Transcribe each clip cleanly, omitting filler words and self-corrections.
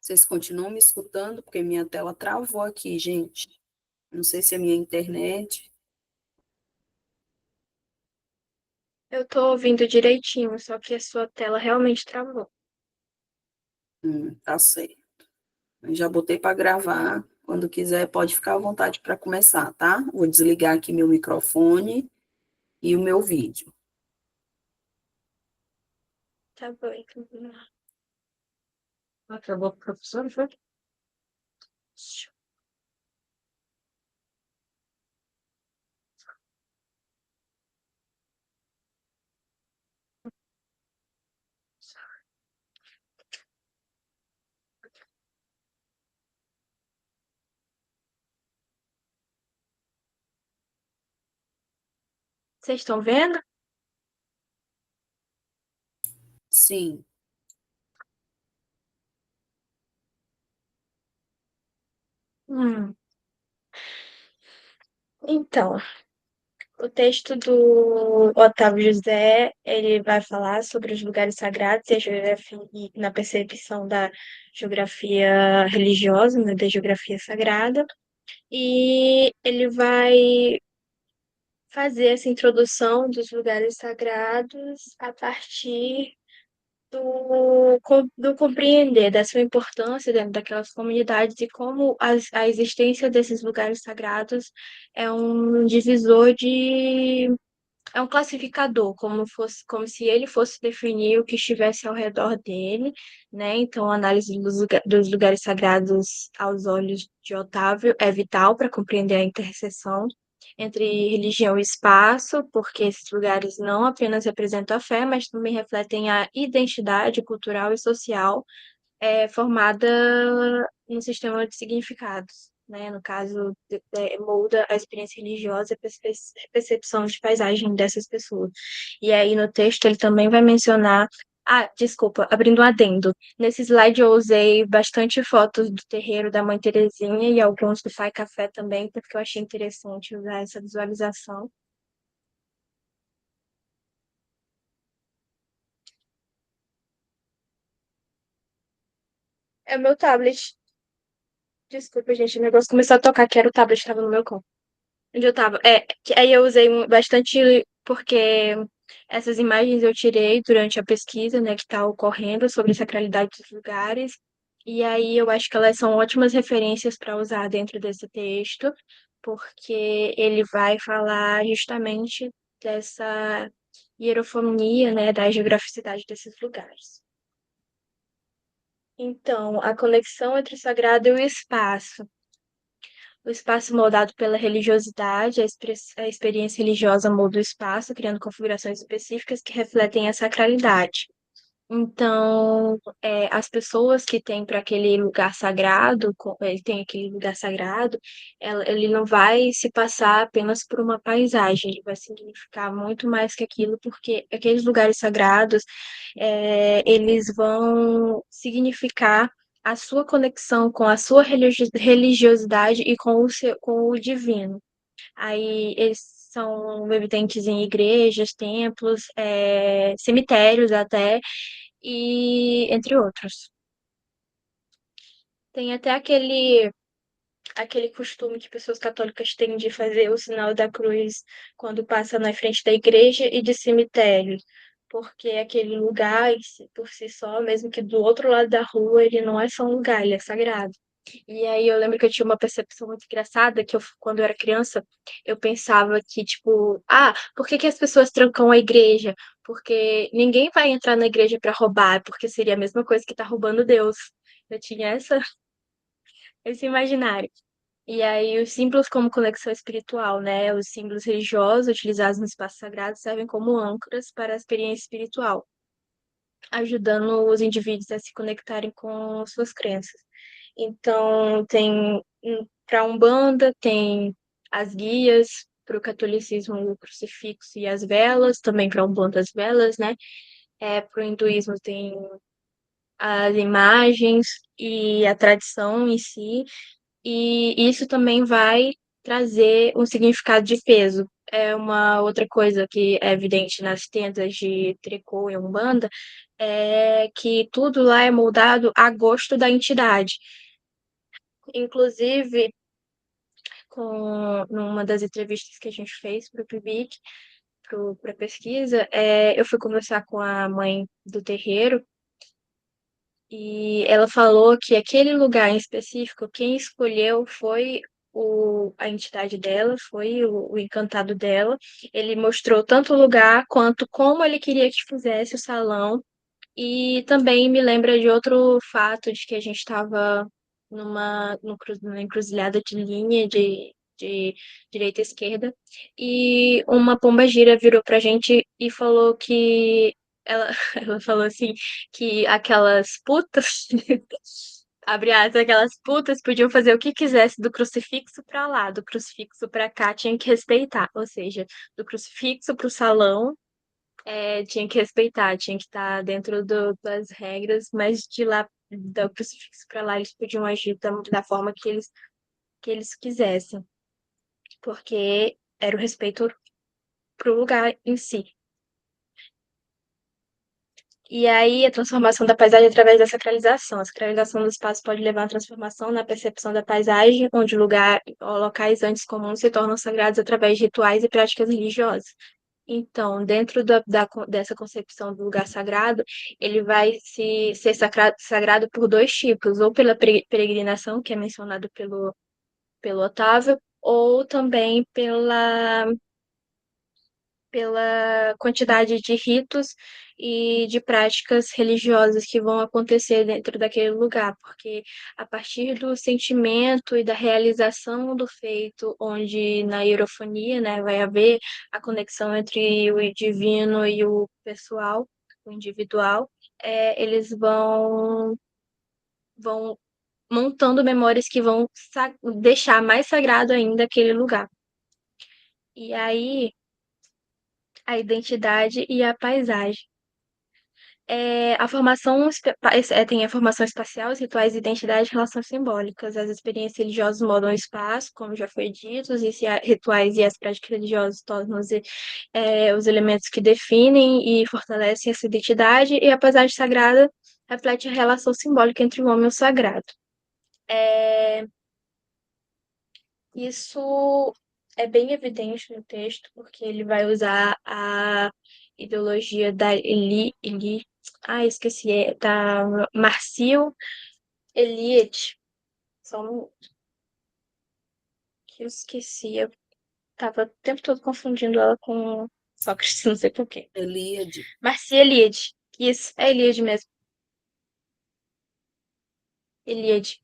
Vocês continuam me escutando? Porque minha tela travou aqui, gente. Não sei se é minha internet. Eu tô ouvindo direitinho, só que a sua tela realmente travou. Tá certo. Eu já botei para gravar. Quando quiser, pode ficar à vontade para começar, tá? Vou desligar aqui meu microfone e o meu vídeo. Tá bom, então vamos lá. Acabou a professora, foi? Vocês estão vendo? Sim, Hum. Então, o texto do Otávio José, ele vai falar sobre os lugares sagrados e a geografia, e na percepção da geografia religiosa, né, da geografia sagrada, e ele vai fazer essa introdução dos lugares sagrados a partir do compreender da sua importância dentro daquelas comunidades e como a existência desses lugares sagrados é um divisor de é um classificador, como se ele fosse definir o que estivesse ao redor dele, né? Então, a análise dos lugares sagrados aos olhos de Otávio é vital para compreender a interseção entre religião e espaço, porque esses lugares não apenas representam a fé, mas também refletem a identidade cultural e social formada no sistema de significados, né? No caso, molda a experiência religiosa e a percepção de paisagem dessas pessoas. E aí, no texto, ele também vai mencionar. Ah, desculpa, abrindo um adendo. Nesse slide eu usei bastante fotos do terreiro da Mãe Terezinha e alguns do Pai Café também, porque eu achei interessante usar essa visualização. É o meu tablet. Desculpa, gente, o negócio começou a tocar, que era o tablet que estava no meu colo. Onde eu tava? Que aí eu usei bastante porque essas imagens eu tirei durante a pesquisa, né, que está ocorrendo sobre sacralidade dos lugares. E aí eu acho que elas são ótimas referências para usar dentro desse texto, porque ele vai falar justamente dessa hierofonia, né, da geograficidade desses lugares. Então, a conexão entre o sagrado e o espaço. O espaço moldado pela religiosidade, a experiência religiosa molda o espaço, criando configurações específicas que refletem a sacralidade. Então, as pessoas que têm para aquele lugar sagrado, ele tem aquele lugar sagrado, ele não vai se passar apenas por uma paisagem, ele vai significar muito mais que aquilo, porque aqueles lugares sagrados, eles vão significar a sua conexão com a sua religiosidade e com o divino. Aí eles são evidentes em igrejas, templos, cemitérios até, e entre outros. Tem até aquele costume que pessoas católicas têm de fazer o sinal da cruz quando passa na frente da igreja e de cemitério, porque aquele lugar, por si só, mesmo que do outro lado da rua, ele não é só um lugar, ele é sagrado. E aí eu lembro que eu tinha uma percepção muito engraçada, que quando eu era criança, eu pensava que, tipo, por que que as pessoas trancam a igreja? Porque ninguém vai entrar na igreja para roubar, porque seria a mesma coisa que tá roubando Deus. Eu tinha esse imaginário. E aí os símbolos como conexão espiritual, né? Os símbolos religiosos utilizados no espaço sagrado servem como âncoras para a experiência espiritual, ajudando os indivíduos a se conectarem com suas crenças. Então, para a Umbanda, tem as guias, para o catolicismo, o crucifixo e as velas, também para a Umbanda as velas, né? Para o hinduísmo tem as imagens e a tradição em si, e isso também vai trazer um significado de peso. É uma outra coisa que é evidente nas tendas de tricô e umbanda, é que tudo lá é moldado a gosto da entidade. Inclusive, numa das entrevistas que a gente fez para o PIBIC, para a pesquisa, eu fui conversar com a mãe do terreiro e ela falou que aquele lugar em específico, quem escolheu foi a entidade dela, foi o encantado dela. Ele mostrou tanto o lugar quanto como ele queria que fizesse o salão. E também me lembra de outro fato de que a gente estava numa encruzilhada de linha de direita e esquerda, e uma pombagira virou pra gente e falou que ela, ela falou assim que aquelas putas, abre aspas, aquelas putas podiam fazer o que quisesse do crucifixo pra lá, do crucifixo pra cá, tinha que respeitar, ou seja, do crucifixo pro salão tinha que respeitar, tinha que estar dentro das regras, mas de lá, do crucifixo para lá, eles podiam agir da forma que eles quisessem, porque era o respeito pro lugar em si. E aí, a transformação da paisagem através da sacralização. A sacralização do espaço pode levar a uma transformação na percepção da paisagem, onde lugar ou locais antes comuns se tornam sagrados através de rituais e práticas religiosas. Então, dentro dessa concepção do lugar sagrado, ele vai ser sagrado por dois tipos, ou pela peregrinação, que é mencionado pelo Otávio, ou também pela quantidade de ritos e de práticas religiosas que vão acontecer dentro daquele lugar, porque a partir do sentimento e da realização do feito, onde na hierofonia, né, vai haver a conexão entre o divino e o pessoal, o individual, eles vão montando memórias que vão deixar mais sagrado ainda aquele lugar. E aí, a identidade e a paisagem. A formação tem a formação espacial, os rituais, identidade e relações simbólicas. As experiências religiosas moldam o espaço, como já foi dito, rituais e as práticas religiosas tornam-se os elementos que definem e fortalecem essa identidade, e a paisagem sagrada reflete a relação simbólica entre o homem e o sagrado. É, Isso é bem evidente no texto, porque ele vai usar a ideologia da esqueci, da Marcio Eliade. Só um que eu esqueci, eu tava o tempo todo confundindo ela com Sócrates, não sei por quê. Elíade. Marcio Eliade. Isso, é Eliade mesmo. Eliade.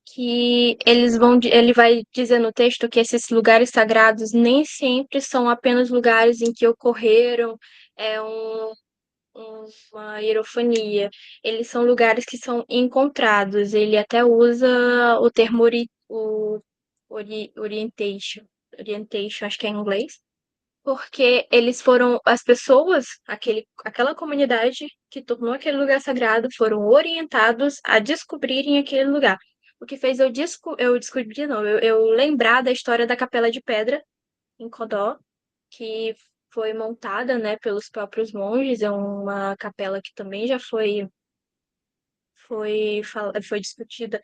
Que ele vai dizer no texto que esses lugares sagrados nem sempre são apenas lugares em que ocorreram é, um, uma hierofonia. Eles são lugares que são encontrados. Ele até usa o termo orientation, orientation, acho que é em inglês, porque eles foram, as pessoas, aquela comunidade que tornou aquele lugar sagrado, foram orientados a descobrirem aquele lugar. O que fez eu descobrir, não, eu lembrar da história da Capela de Pedra, em Codó, que foi montada, né, pelos próprios monges, é uma capela que também já foi discutida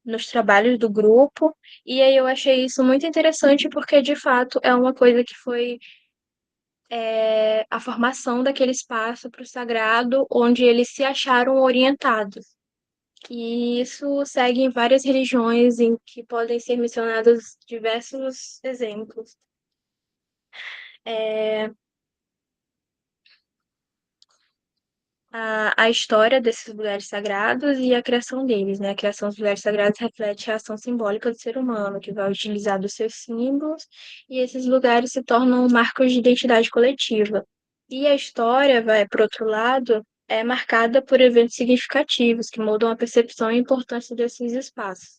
nos trabalhos do grupo, e aí eu achei isso muito interessante porque, de fato, é uma coisa que foi a formação daquele espaço para o sagrado, onde eles se acharam orientados. E isso segue em várias religiões em que podem ser mencionados diversos exemplos. É, a história desses lugares sagrados e a criação deles, né? A criação dos lugares sagrados reflete a ação simbólica do ser humano, que vai utilizar dos seus símbolos, e esses lugares se tornam marcos de identidade coletiva. E a história, por outro lado, é marcada por eventos significativos que mudam a percepção e a importância desses espaços.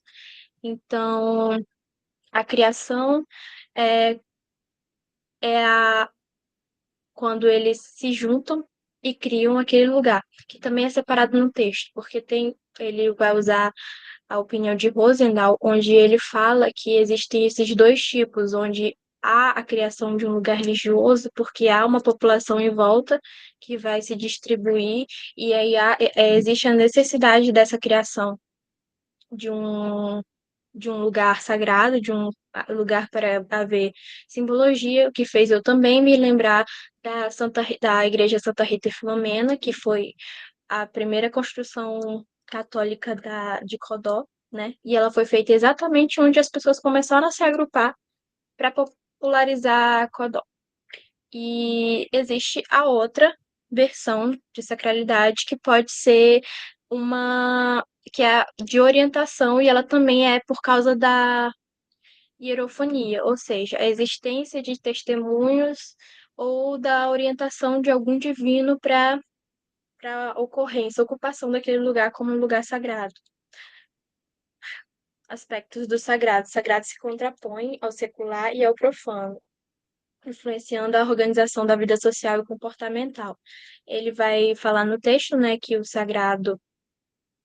Então, a criação é, é quando eles se juntam e criam aquele lugar, que também é separado no texto, porque ele vai usar a opinião de Rosendahl, onde ele fala que existem esses dois tipos, onde há a criação de um lugar religioso, porque há uma população em volta que vai se distribuir, e aí existe a necessidade dessa criação de um lugar sagrado, de um lugar para haver simbologia, o que fez eu também me lembrar da Igreja Santa Rita e Filomena, que foi a primeira construção católica de Codó, né? E ela foi feita exatamente onde as pessoas começaram a se agrupar para popularizar Codó. E existe a outra versão de sacralidade que pode ser uma que é de orientação e ela também é por causa da hierofonia, ou seja, a existência de testemunhos ou da orientação de algum divino para ocorrência, ocupação daquele lugar como um lugar sagrado. Aspectos do sagrado. O sagrado se contrapõe ao secular e ao profano, influenciando a organização da vida social e comportamental. Ele vai falar no texto, né, que o sagrado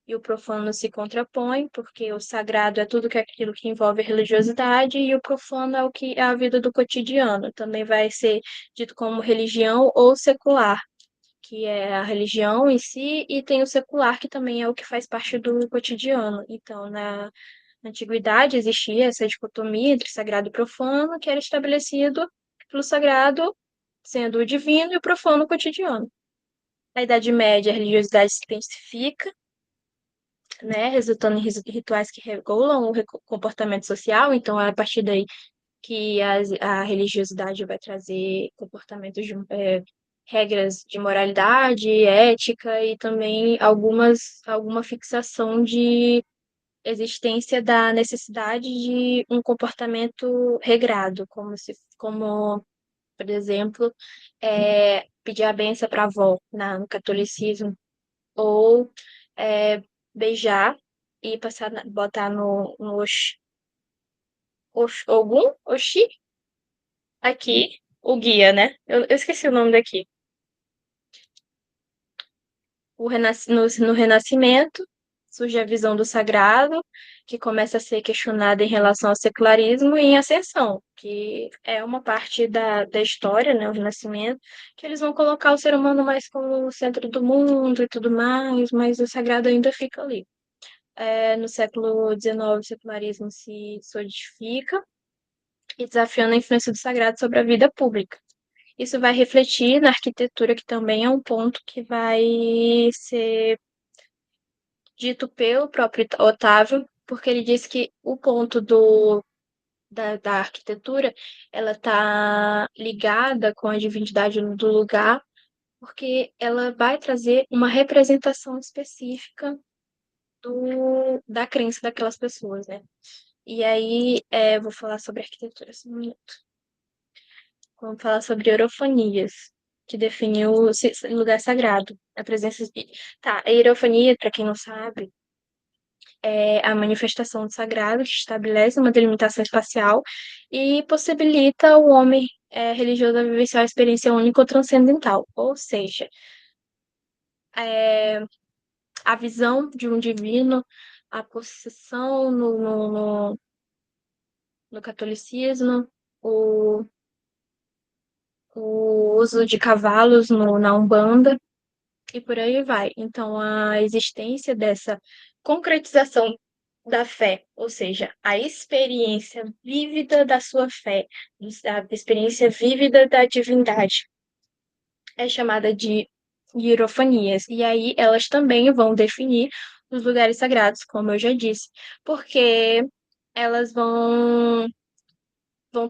e o profano se contrapõem, porque o sagrado é tudo aquilo que envolve a religiosidade e o profano é o que é a vida do cotidiano. Também vai ser dito como religião ou secular, que é a religião em si, e tem o secular, que também é o que faz parte do cotidiano. Então, na antiguidade existia essa dicotomia entre sagrado e profano, que era estabelecido pelo sagrado sendo o divino e o profano o cotidiano. Na Idade Média, a religiosidade se intensifica, né, resultando em rituais que regulam o comportamento social, então é a partir daí que a religiosidade vai trazer comportamentos regras de moralidade, ética e também alguma fixação de existência da necessidade de um comportamento regrado, como por exemplo, pedir a benção para a avó no catolicismo, ou é, beijar e botar no Ogum, Oxi, aqui, o guia, né? Eu esqueci o nome daqui. No Renascimento, surge a visão do sagrado, que começa a ser questionada em relação ao secularismo, e em Ascensão, que é uma parte da história, né, o Renascimento, que eles vão colocar o ser humano mais como o centro do mundo e tudo mais, mas o sagrado ainda fica ali. No século XIX, o secularismo se solidifica e desafiando a influência do sagrado sobre a vida pública. Isso vai refletir na arquitetura, que também é um ponto que vai ser dito pelo próprio Otávio, porque ele disse que o ponto da arquitetura ela está ligada com a divindade do lugar, porque ela vai trazer uma representação específica da crença daquelas pessoas, né? E aí, vou falar sobre arquitetura só um minuto. Vamos falar sobre Eurofanias, que definiu o lugar sagrado, a presença de... Tá, a Eurofania, para quem não sabe, é a manifestação do sagrado que estabelece uma delimitação espacial e possibilita o homem religioso a vivenciar a experiência única ou transcendental, ou seja, é, a visão de um divino, a possessão no catolicismo, o, o uso de cavalos na Umbanda, e por aí vai. Então, a existência dessa concretização da fé, ou seja, a experiência vívida da sua fé, a experiência vívida da divindade, é chamada de hierofanias. E aí elas também vão definir os lugares sagrados, como eu já disse, porque elas vão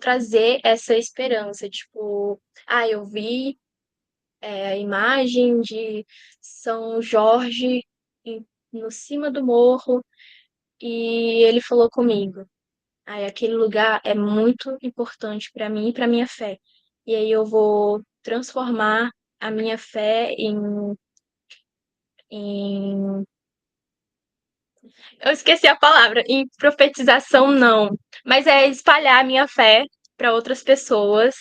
trazer essa esperança, tipo, eu vi a imagem de São Jorge no cima do morro e ele falou comigo. Aí aquele lugar é muito importante para mim e para minha fé. E aí eu vou transformar a minha fé em... Eu esqueci a palavra, em profetização não, mas é espalhar a minha fé para outras pessoas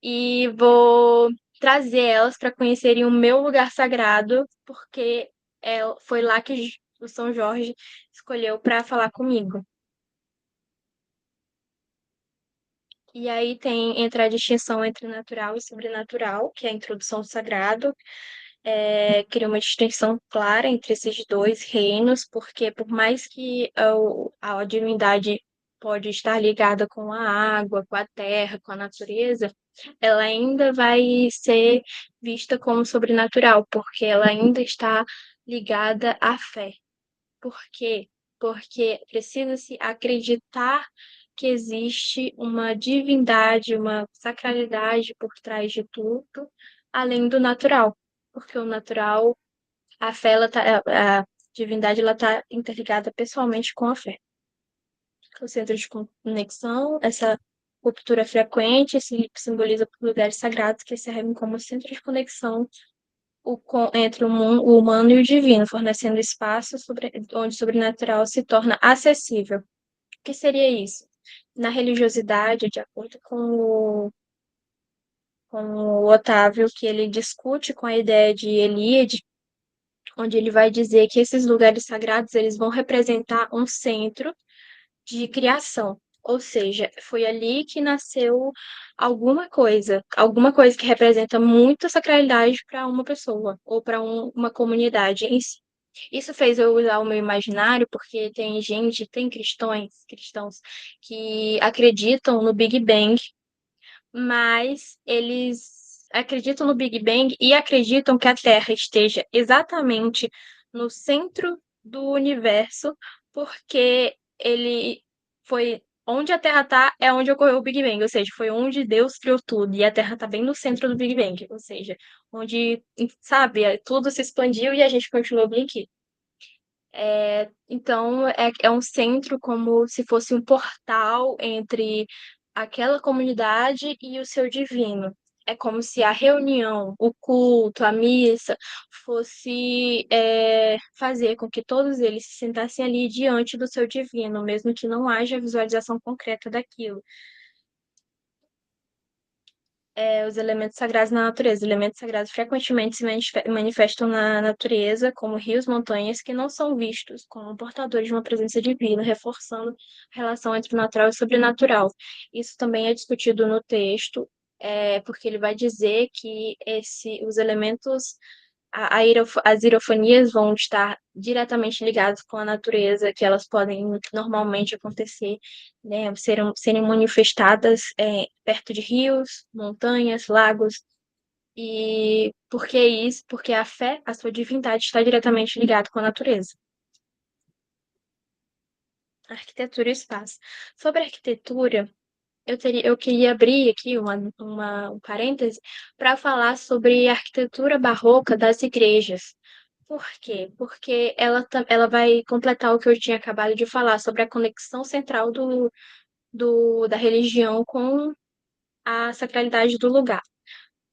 e vou trazer elas para conhecerem o meu lugar sagrado, porque foi lá que o São Jorge escolheu para falar comigo. E aí entra a distinção entre natural e sobrenatural, que é a introdução do sagrado, cria uma distinção clara entre esses dois reinos, porque por mais que a divindade pode estar ligada com a água, com a terra, com a natureza, ela ainda vai ser vista como sobrenatural, porque ela ainda está ligada à fé. Por quê? Porque precisa-se acreditar que existe uma divindade, uma sacralidade por trás de tudo, além do natural. Porque o natural, a fé, a divindade, ela está interligada pessoalmente com a fé. O centro de conexão, essa ruptura frequente, se simboliza por lugares sagrados que servem como centro de conexão entre o humano e o divino, fornecendo espaço onde o sobrenatural se torna acessível. O que seria isso? Na religiosidade, de acordo com o Otávio, que ele discute com a ideia de Eliade, onde ele vai dizer que esses lugares sagrados eles vão representar um centro de criação. Ou seja, foi ali que nasceu alguma coisa que representa muita sacralidade para uma pessoa ou para uma comunidade em si. Isso fez eu usar o meu imaginário, porque tem cristãos que acreditam no Big Bang, mas eles acreditam no Big Bang e acreditam que a Terra esteja exatamente no centro do universo, porque ele foi onde a Terra está, é onde ocorreu o Big Bang, ou seja, foi onde Deus criou tudo, e a Terra está bem no centro do Big Bang, ou seja, onde, sabe, tudo se expandiu e a gente continuou bem aqui. Então, é um centro como se fosse um portal entre aquela comunidade e o seu divino. É como se a reunião, o culto, a missa, fosse fazer com que todos eles se sentassem ali diante do seu divino, mesmo que não haja visualização concreta daquilo. Os elementos sagrados na natureza. Os elementos sagrados frequentemente se manifestam na natureza, como rios, montanhas, que não são vistos como portadores de uma presença divina, reforçando a relação entre o natural e o sobrenatural. Isso também é discutido no texto, porque ele vai dizer que os elementos as irofanias vão estar diretamente ligadas com a natureza, que elas podem normalmente acontecer, né, serem manifestadas perto de rios, montanhas, lagos. E por que isso? Porque a fé, a sua divindade, está diretamente ligada com a natureza. Arquitetura e espaço. Sobre a arquitetura, eu queria abrir aqui um parêntese para falar sobre a arquitetura barroca das igrejas. Por quê? Porque ela vai completar o que eu tinha acabado de falar sobre a conexão central da religião com a sacralidade do lugar.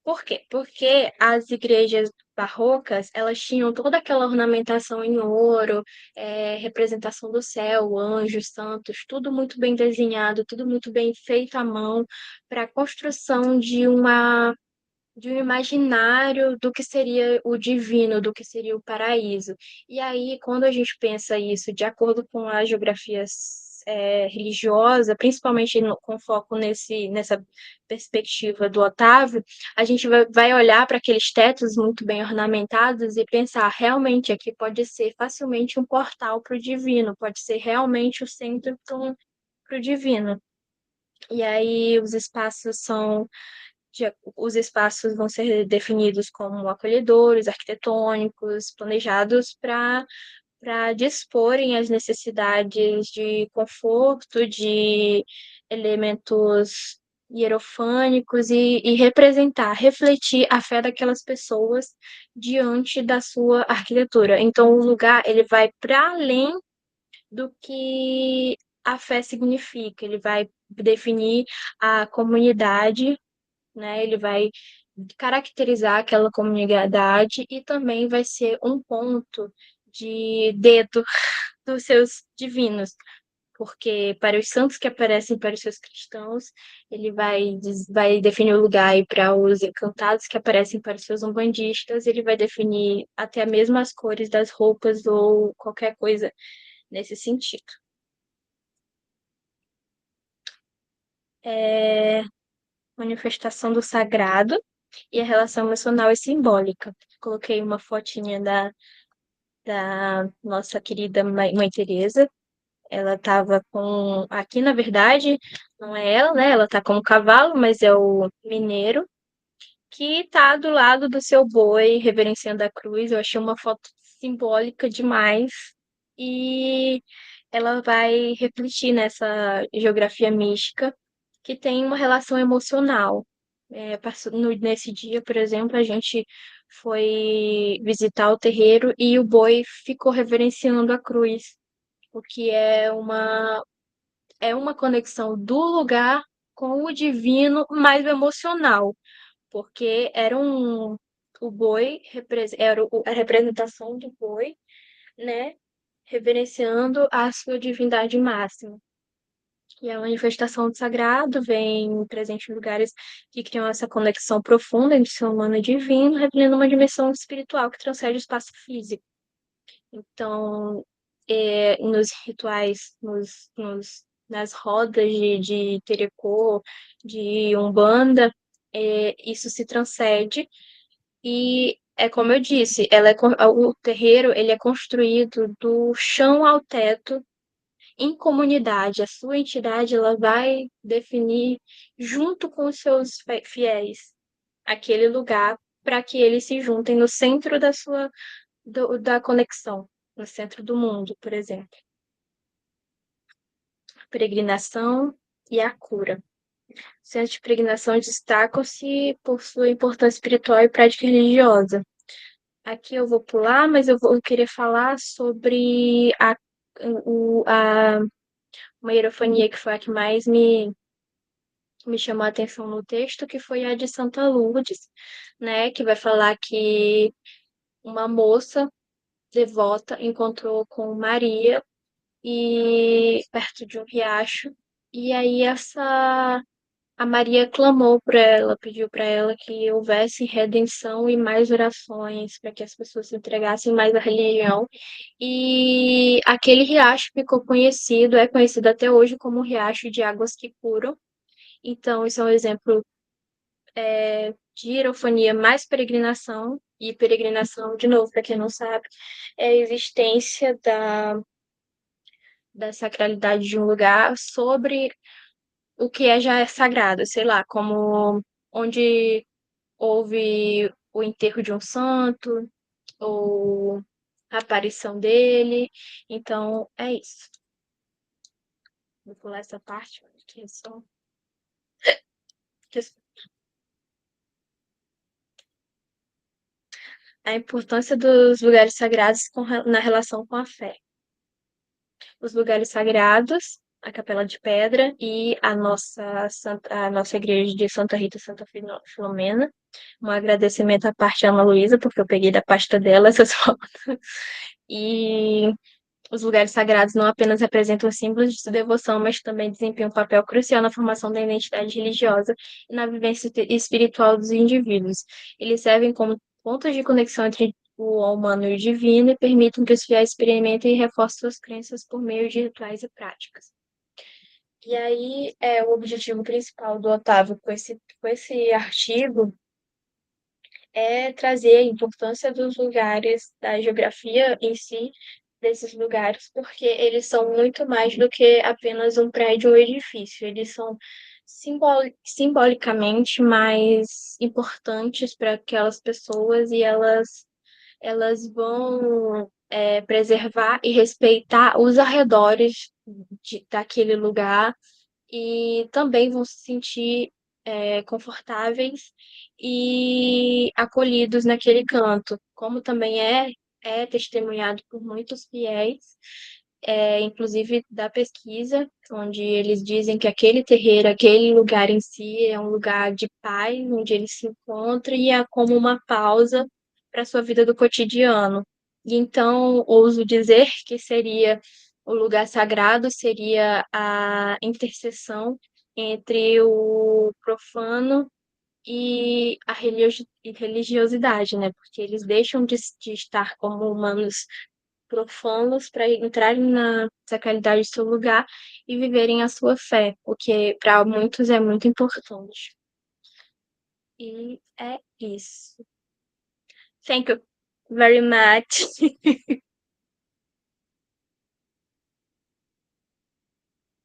Por quê? Porque as igrejas barrocas, elas tinham toda aquela ornamentação em ouro, representação do céu, anjos, santos, tudo muito bem desenhado, tudo muito bem feito à mão, para a construção de um imaginário do que seria o divino, do que seria o paraíso. E aí, quando a gente pensa isso de acordo com a geografia religiosa, principalmente com foco nessa perspectiva do Otávio, a gente vai olhar para aqueles tetos muito bem ornamentados e pensar, realmente, aqui pode ser facilmente um portal para o divino, pode ser realmente o centro para o divino. E aí os espaços vão ser definidos como acolhedores, arquitetônicos, planejados para disporem as necessidades de conforto, de elementos hierofânicos e representar, refletir a fé daquelas pessoas diante da sua arquitetura. Então, o lugar ele vai para além do que a fé significa, ele vai definir a comunidade, né? Ele vai caracterizar aquela comunidade e também vai ser um ponto de dedo dos seus divinos, porque para os santos que aparecem para os seus cristãos, ele vai definir o lugar, e para os encantados que aparecem para os seus umbandistas, ele vai definir até mesmo as cores das roupas ou qualquer coisa nesse sentido. É manifestação do sagrado e a relação emocional e simbólica. Coloquei uma fotinha da nossa querida Mãe Teresa. Ela estava com. Aqui, na verdade, não é ela, né? Ela tá com um cavalo, mas é o mineiro, que tá do lado do seu boi, reverenciando a cruz. Eu achei uma foto simbólica demais. E ela vai refletir nessa geografia mística que tem uma relação emocional. Nesse dia, por exemplo, a gente foi visitar o terreiro e o boi ficou reverenciando a cruz, o que é uma conexão do lugar com o divino, mais emocional, porque o boi a representação do boi, né, reverenciando a sua divindade máxima. E a manifestação do sagrado vem presente em lugares que criam essa conexão profunda entre o ser humano e o divino, revelando uma dimensão espiritual que transcende o espaço físico. Então, nos rituais, nas rodas de terecô, de umbanda, isso se transcende e é como eu disse, o terreiro ele é construído do chão ao teto em comunidade. A sua entidade ela vai definir junto com os seus fiéis aquele lugar para que eles se juntem no centro da conexão, no centro do mundo, por exemplo. Peregrinação e a cura. Centros de peregrinação destacam-se por sua importância espiritual e prática religiosa. Aqui eu vou pular, mas eu vou querer falar sobre uma hierofonia que foi a que mais me chamou a atenção no texto, que foi a de Santa Lourdes, né? Que vai falar que uma moça devota encontrou com Maria e perto de um riacho. E aí a Maria clamou para ela, pediu para ela que houvesse redenção e mais orações, para que as pessoas se entregassem mais à religião. E aquele riacho ficou conhecido, é conhecido até hoje como o Riacho de Águas que Curam. Então, isso é um exemplo de hierofonia mais peregrinação. E peregrinação, de novo, para quem não sabe, é a existência da sacralidade de um lugar sobre o que já é sagrado, sei lá, como onde houve o enterro de um santo ou a aparição dele. Então, é isso. Vou pular essa parte, que é só a importância dos lugares sagrados na relação com a fé. Os lugares sagrados, a Capela de Pedra e a nossa igreja de Santa Rita e Santa Filomena. Um agradecimento à parte Ana Luísa, porque eu peguei da pasta dela essas fotos. E os lugares sagrados não apenas representam símbolos de devoção, mas também desempenham um papel crucial na formação da identidade religiosa e na vivência espiritual dos indivíduos. Eles servem como pontos de conexão entre o humano e o divino e permitem que os fiéis experimentem e reforcem suas crenças por meio de rituais e práticas. E aí, o objetivo principal do Otávio com esse artigo é trazer a importância dos lugares, da geografia em si, desses lugares, porque eles são muito mais do que apenas um prédio ou edifício. Eles são simbolicamente mais importantes para aquelas pessoas e elas vão preservar e respeitar os arredores daquele lugar e também vão se sentir confortáveis e acolhidos naquele canto, como também é testemunhado por muitos fiéis, inclusive da pesquisa, onde eles dizem que aquele terreiro, aquele lugar em si é um lugar de paz, onde ele se encontra e é como uma pausa para a sua vida do cotidiano. E então, ouso dizer que seria O lugar sagrado seria a interseção entre o profano e a religiosidade, né? Porque eles deixam de estar como humanos profanos para entrarem na sacralidade do seu lugar e viverem a sua fé, o que para muitos é muito importante. E é isso. Thank you very much.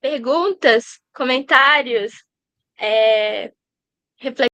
Perguntas, comentários, é,